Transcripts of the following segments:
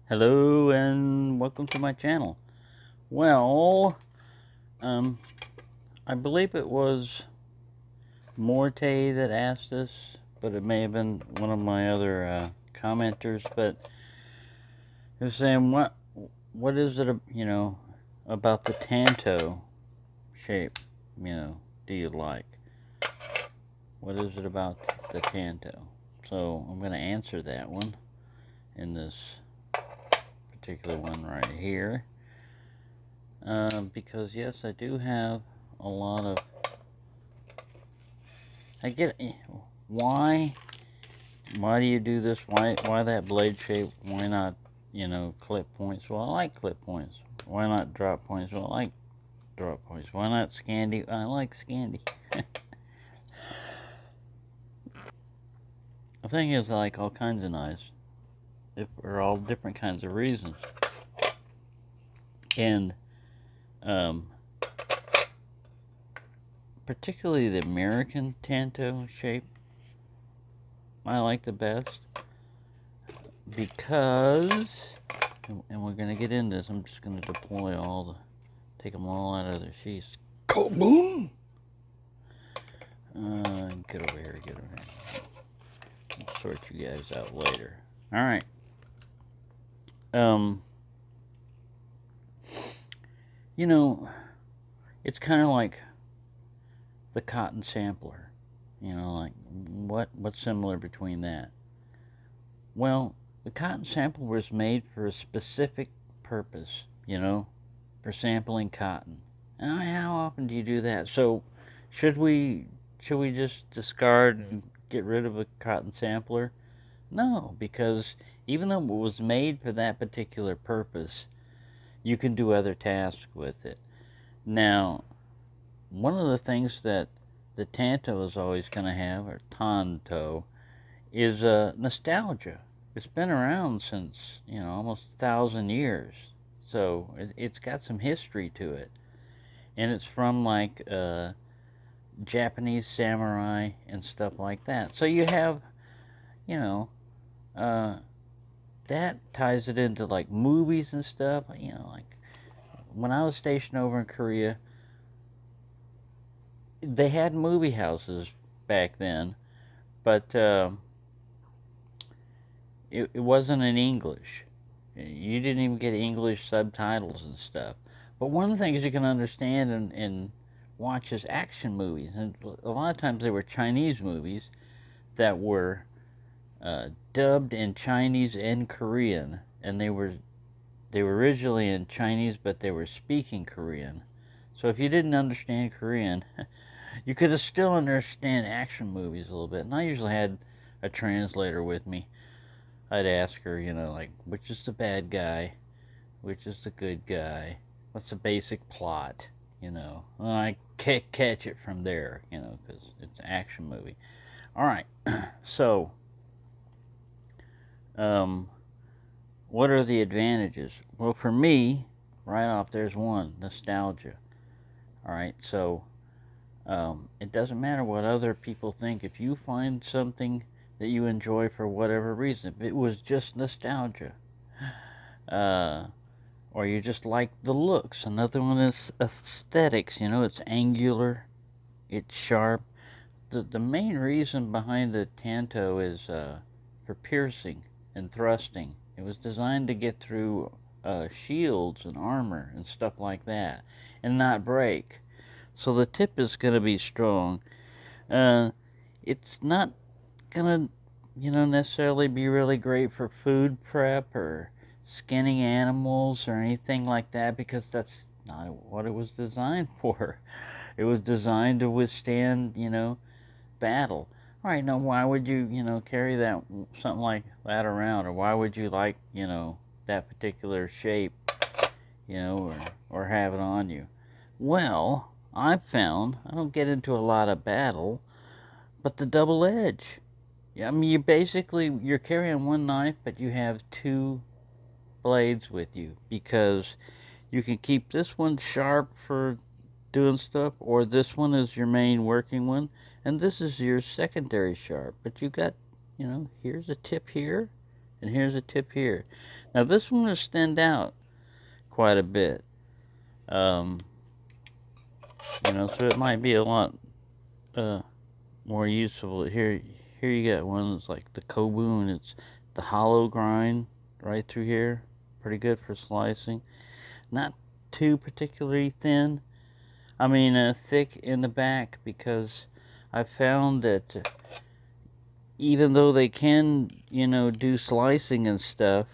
Hello and welcome to my channel. Well, I believe it was Morte that asked this, but it may have been one of my other commenters. But it was saying, what is it, about the Tanto shape, do you like? What is it about the Tanto? So I'm going to answer that one in this particular one right here. Because yes, I do have a lot of. I get why. Why do you do this? Why that blade shape? Why not, clip points? Well, I like clip points. Why not drop points? Well, I like drop points. Why not Scandi? I like Scandi. The thing is, I like all kinds of knives, for all different kinds of reasons, and um, particularly the American Tanto shape, I like the best because, and we're gonna get into this. I'm just gonna deploy take them all out of their sheaths. Kaboom! Get over here, get over here. I'll sort you guys out later. Alright. It's kind of like the cotton sampler. Like, what's similar between that? Well, the cotton sampler was made for a specific purpose, for sampling cotton. Now, how often do you do that? So, should we just discard and get rid of a cotton sampler? No, because even though it was made for that particular purpose, you can do other tasks with it. Now, one of the things that the Tanto is always going to have, or Tanto, is nostalgia. It's been around since, almost 1,000 years. So it's got some history to it. And it's from like Japanese samurai and stuff like that. So you have, you know, uh, that ties it into like movies and stuff. Like when I was stationed over in Korea, they had movie houses back then, but it wasn't in English. You didn't even get English subtitles and stuff. But one of the things you can understand and watch is action movies, and a lot of times they were Chinese movies that were dubbed in Chinese and Korean, and they were originally in Chinese, but they were speaking Korean. So if you didn't understand Korean, you could still understand action movies a little bit. And I usually had a translator with me. I'd ask her, like, which is the bad guy, which is the good guy, what's the basic plot, and I catch it from there, because it's an action movie. All right, so what are the advantages? Well, for me, right off, there's one: nostalgia. All right, so it doesn't matter what other people think. If you find something that you enjoy for whatever reason, if it was just nostalgia, or you just like the looks. Another one is aesthetics. It's angular, it's sharp. The main reason behind the Tanto is for piercing and thrusting. It was designed to get through shields and armor and stuff like that, and not break. So the tip is going to be strong. It's not going to, necessarily be really great for food prep or skinning animals or anything like that, because that's not what it was designed for. It was designed to withstand, battle. All right, now why would you, carry that something like that around, or why would you like, that particular shape, or have it on you? Well, I've found I don't get into a lot of battle, but the double edge. Yeah, I mean, you're carrying one knife, but you have two blades with you, because you can keep this one sharp for doing stuff, or this one is your main working one, and this is your secondary sharp. But you got, here's a tip here, and here's a tip here. Now this one will stand out quite a bit. Um, so it might be a lot more useful. Here you got one that's like the Kobu, and it's the hollow grind right through here. Pretty good for slicing. Not too particularly thin. I mean, thick in the back, because I found that even though they can, do slicing and stuff,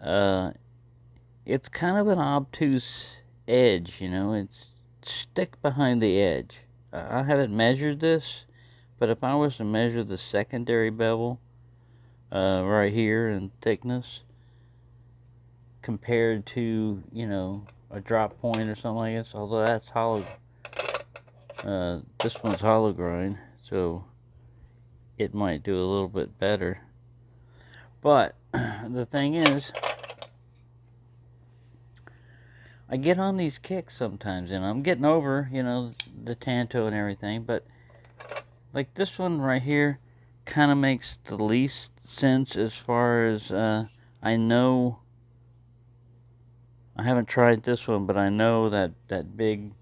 it's kind of an obtuse edge, it's stick behind the edge. I haven't measured this, but if I was to measure the secondary bevel right here in thickness compared to, a drop point or something like this, although that's hollow, this one's hollow grind, so it might do a little bit better. But the thing is, I get on these kicks sometimes, and I'm getting over, the Tanto and everything, but like this one right here kind of makes the least sense as far as I know. I haven't tried this one, but I know that big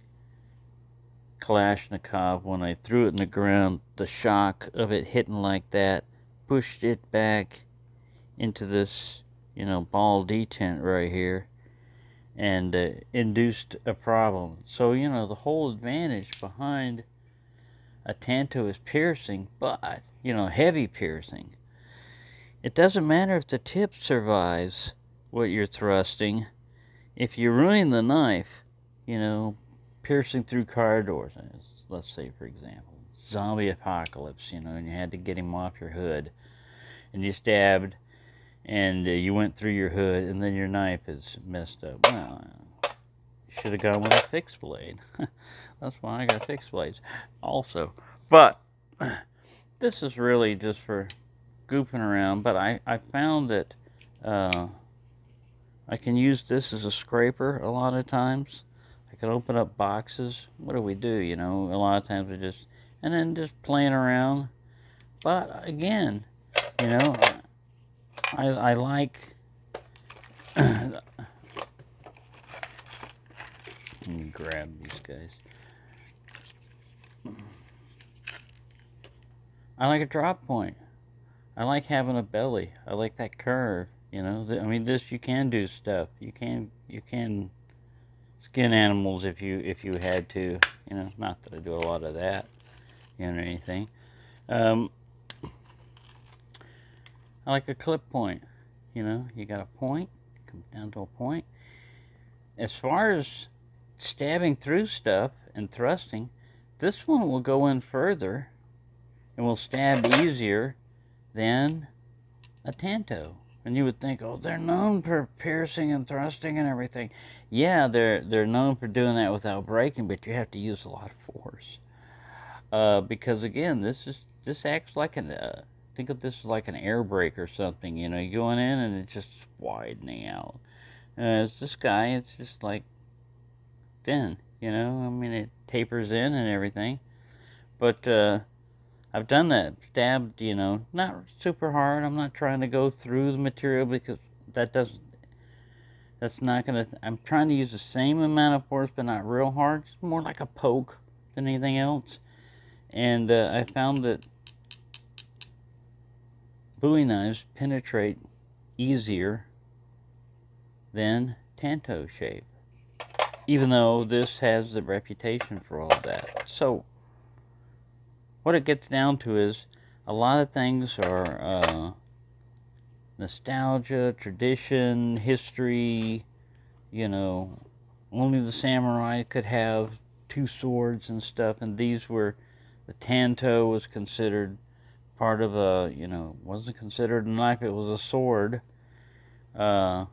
Kalashnikov, when I threw it in the ground, the shock of it hitting like that pushed it back into this, ball detent right here, and induced a problem. So, the whole advantage behind a Tanto is piercing, but, heavy piercing. It doesn't matter if the tip survives what you're thrusting. If you ruin the knife, piercing through car doors, let's say, for example, zombie apocalypse, and you had to get him off your hood, and you stabbed, and you went through your hood, and then your knife is messed up. Well, you should have gone with a fixed blade. That's why I got fixed blades also. But this is really just for goofing around. But I found that I can use this as a scraper a lot of times. I can open up boxes. What do we do? A lot of times we just, and then just playing around. But again, I like. Let me grab these guys. I like a drop point. I like having a belly. I like that curve. This, you can do stuff. You can skin animals if you had to. Not that I do a lot of that, or anything. I like a clip point. You got a point, come down to a point. As far as stabbing through stuff and thrusting, this one will go in further and will stab easier than a Tanto. And you would think, oh, they're known for piercing and thrusting and everything. Yeah, they're known for doing that without breaking, but you have to use a lot of force. Because again, this acts like think of this as like an air brake or something. You're going in and it's just widening out. It's this guy, it's just like thin. It tapers in and everything. But I've done that, stabbed, not super hard. I'm not trying to go through the material, because that's not gonna, I'm trying to use the same amount of force, but not real hard. It's more like a poke than anything else. And I found that Bowie knives penetrate easier than Tanto shape, even though this has the reputation for all that. So what it gets down to is a lot of things are nostalgia, tradition, history. Only the samurai could have two swords and stuff, and these were, the Tanto was considered part of a, wasn't considered a knife, it was a sword, but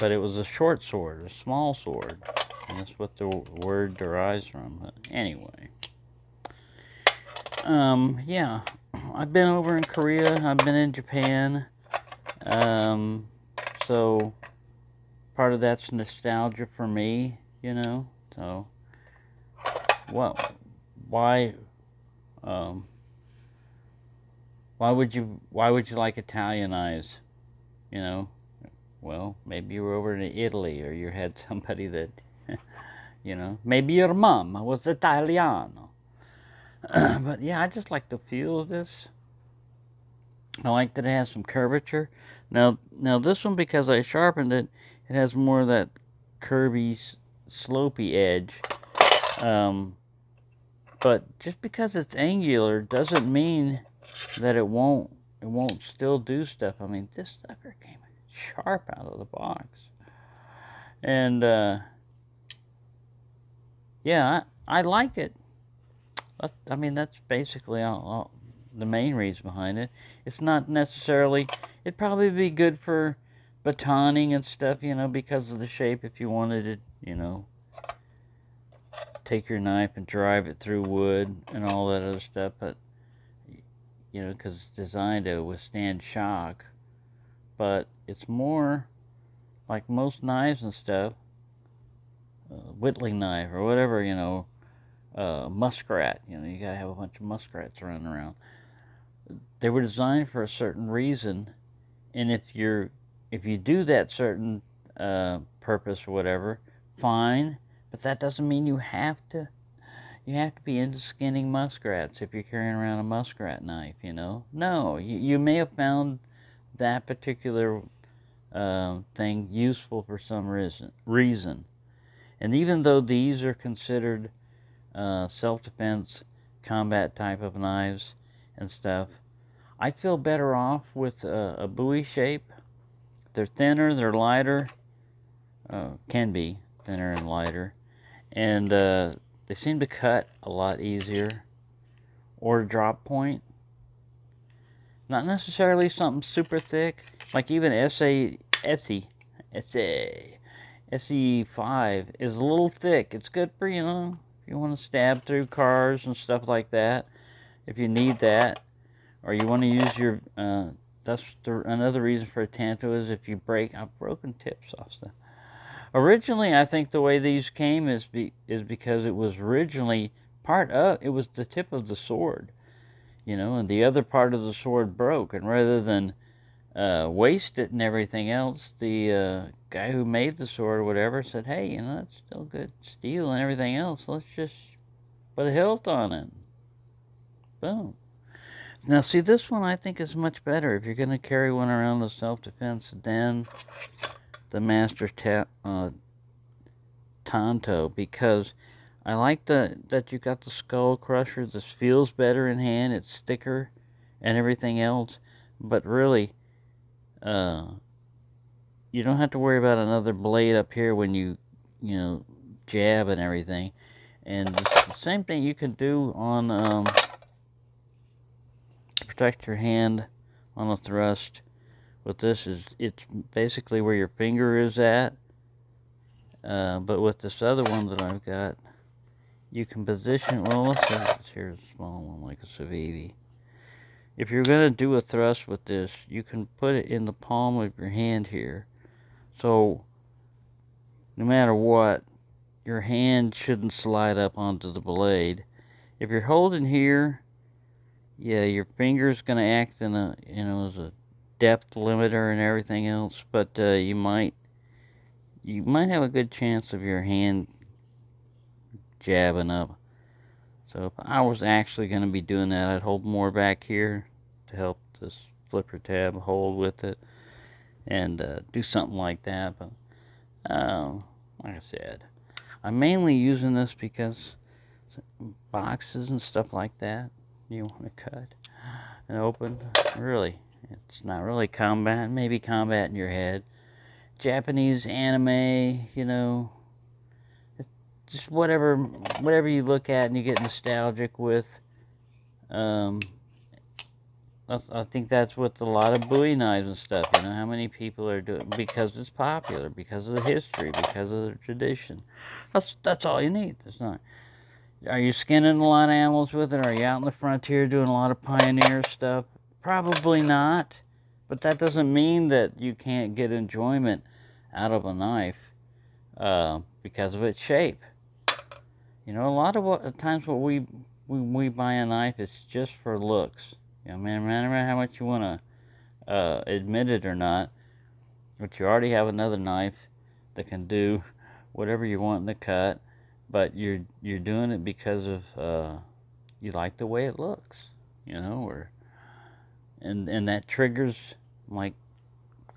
it was a short sword, a small sword, and that's what the word derives from. But anyway, yeah, I've been over in Korea, I've been in Japan, so part of that's nostalgia for me, so why why would you like Italian knives? You know, well, maybe you were over in Italy, or you had somebody that, you know, maybe your mom was Italiano. But yeah, I just like the feel of this. I like that it has some curvature. Now this one, because I sharpened it, it has more of that curvy, slopey edge. But just because it's angular doesn't mean that it won't still do stuff. I mean, this sucker came sharp out of the box, and yeah, I like it. I mean, that's basically the main reason behind it. It's not necessarily. It'd probably be good for batoning and stuff, you know, because of the shape. If you wanted to, you know, take your knife and drive it through wood and all that other stuff, but you know, because it's designed to withstand shock. But it's more like most knives and stuff, whittling knife or whatever, you know, muskrat. You know, you gotta have a bunch of muskrats running around. They were designed for a certain reason, and if you do that certain purpose or whatever, fine. But that doesn't mean you have to. You have to be into skinning muskrats if you're carrying around a muskrat knife. You know, no. You may have found that particular thing useful for some reason. And even though these are considered self-defense combat type of knives and stuff, I feel better off with a Bowie shape. They're thinner, they're lighter, can be thinner and lighter, and they seem to cut a lot easier. Or drop point, not necessarily something super thick, like even SE5 is a little thick. It's good for, you know, if you want to stab through cars and stuff like that, if you need that, or you want to use your, that's another reason for a Tanto is if you break, I've broken tips off stuff. Originally, I think the way these came is because it was originally it was the tip of the sword, you know, and the other part of the sword broke, and rather than waste it and everything else, the guy who made the sword or whatever said, hey, you know, it's still good steel and everything else, let's just put a hilt on it. Boom. Now see, this one I think is much better if you're going to carry one around as self-defense than the Master Tanto, because I like that you got the skull crusher. This feels better in hand, it's thicker and everything else, but really you don't have to worry about another blade up here when you know, jab and everything. And the same thing you can do on protect your hand on a thrust with this. Is it's basically where your finger is at, but with this other one that I've got, you can position, well, let's say here's a small one like a Civivi. If you're going to do a thrust with this, you can put it in the palm of your hand here. So, no matter what, your hand shouldn't slide up onto the blade. If you're holding here, yeah, your finger's going to act in a, you know, as a depth limiter and everything else, but you might have a good chance of your hand jabbing up. So if I was actually going to be doing that, I'd hold more back here to help this flipper tab hold with it, and do something like that. But like I said, I'm mainly using this because boxes and stuff like that, you want to cut and open. Really, it's not really combat, maybe combat in your head. Japanese anime, you know, just whatever you look at and you get nostalgic with. I think that's with a lot of Bowie knives and stuff, you know, how many people are doing, because it's popular, because of the history, because of the tradition. That's all you need. It's not. Are you skinning a lot of animals with it? Are you out in the frontier doing a lot of pioneer stuff? Probably not. But that doesn't mean that you can't get enjoyment out of a knife because of its shape. You know, a lot of times when we buy a knife, it's just for looks. You know, man, no matter how much you want to admit it or not, but you already have another knife that can do whatever you want in the cut, but you're doing it because of you like the way it looks, you know, or and that triggers, like,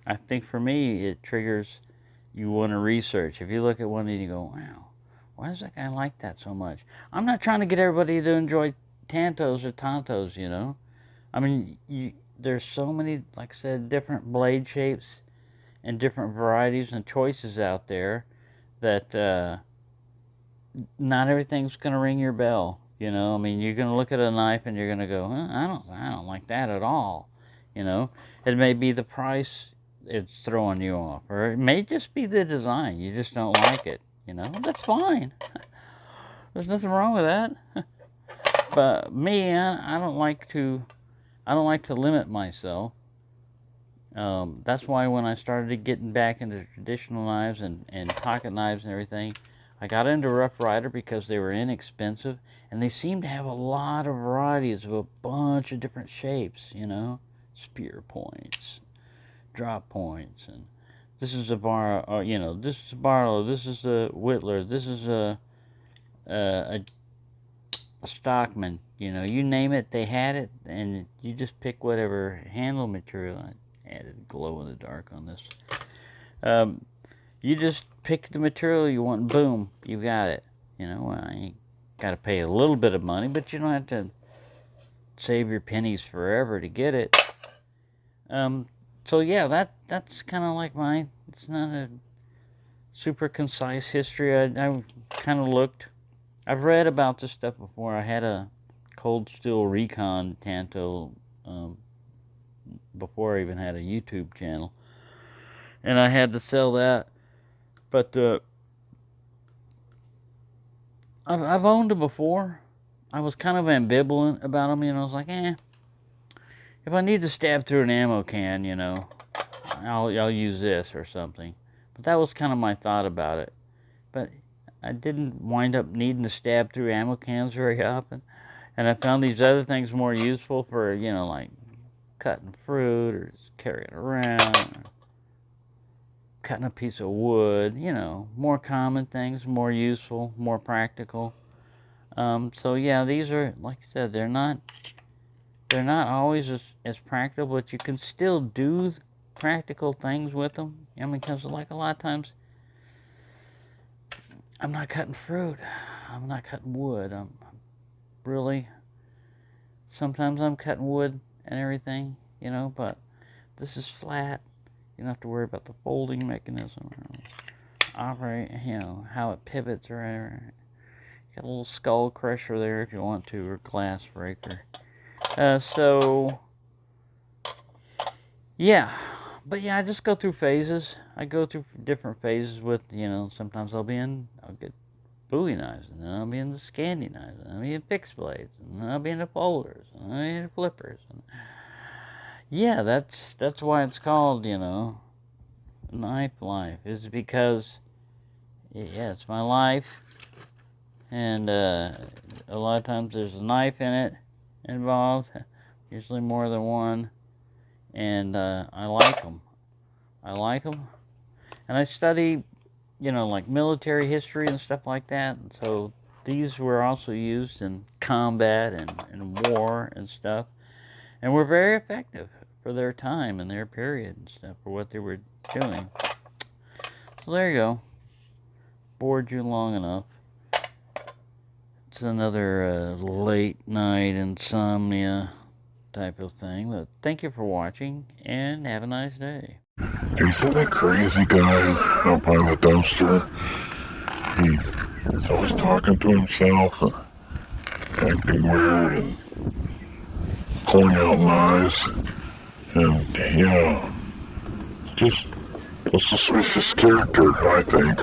I think for me it triggers, you want to research. If you look at one and you go, wow, why does that guy like that so much? I'm not trying to get everybody to enjoy Tantos or Tantos, you know. I mean, there's so many, like I said, different blade shapes and different varieties and choices out there that not everything's gonna ring your bell. You know, I mean, you're gonna look at a knife and you're gonna go, I don't like that at all. You know, it may be the price it's throwing you off, or it may just be the design. You just don't like it. You know, that's fine. There's nothing wrong with that. But me, I don't like to. I don't like to limit myself. That's why when I started getting back into traditional knives and pocket knives and everything, I got into Rough Rider because they were inexpensive, and they seemed to have a lot of varieties of a bunch of different shapes, you know, spear points, drop points, and this is a you know, this is a Barlow, this is a Whittler, this is a Stockman, you know, you name it, they had it, and you just pick whatever handle material. I added glow in the dark on this. You just pick the material you want, and boom, you got it. You know, you got to pay a little bit of money, but you don't have to save your pennies forever to get it. So yeah, that's kind of like mine. It's not a super concise history. I kind of looked. I've read about this stuff before. I had a Cold Steel Recon Tanto before I even had a YouTube channel, and I had to sell that. But I've owned them before. I was kind of ambivalent about them, you know. I was like, if I need to stab through an ammo can, you know, I'll use this or something. But that was kind of my thought about it. But I didn't wind up needing to stab through ammo cans very often. And I found these other things more useful for, you know, like cutting fruit or just carrying around, or cutting a piece of wood, you know, more common things, more useful, more practical. So yeah, these are, like I said, they're not always as practical, but you can still do practical things with them. I mean, because like a lot of times, I'm not cutting fruit, I'm not cutting wood. I'm really, sometimes I'm cutting wood and everything, you know, but this is flat. You don't have to worry about the folding mechanism or operate, you know, how it pivots or whatever. Got a little skull crusher there if you want to, or glass breaker. So yeah, but yeah, I just go through phases. I go through different phases with, you know, sometimes I'll get Bowie knives, and then I'll be in the Scandi knives, and I'll be in fixed blades, and then I'll be in the folders, and I'll be in the flippers. And yeah, that's why it's called, you know, Knife Life, is because, yeah, it's my life, and a lot of times there's a knife in it involved, usually more than one, and I like them. And I study, you know, like military history and stuff like that, and so these were also used in combat and war and stuff, and were very effective for their time and their period and stuff, for what they were doing. So there you go. Bored you long enough. It's another late night insomnia type of thing, but thank you for watching, and have a nice day. You see that crazy guy out by the dumpster? He's always talking to himself, acting weird, and pulling out knives. And yeah, just a suspicious character, I think.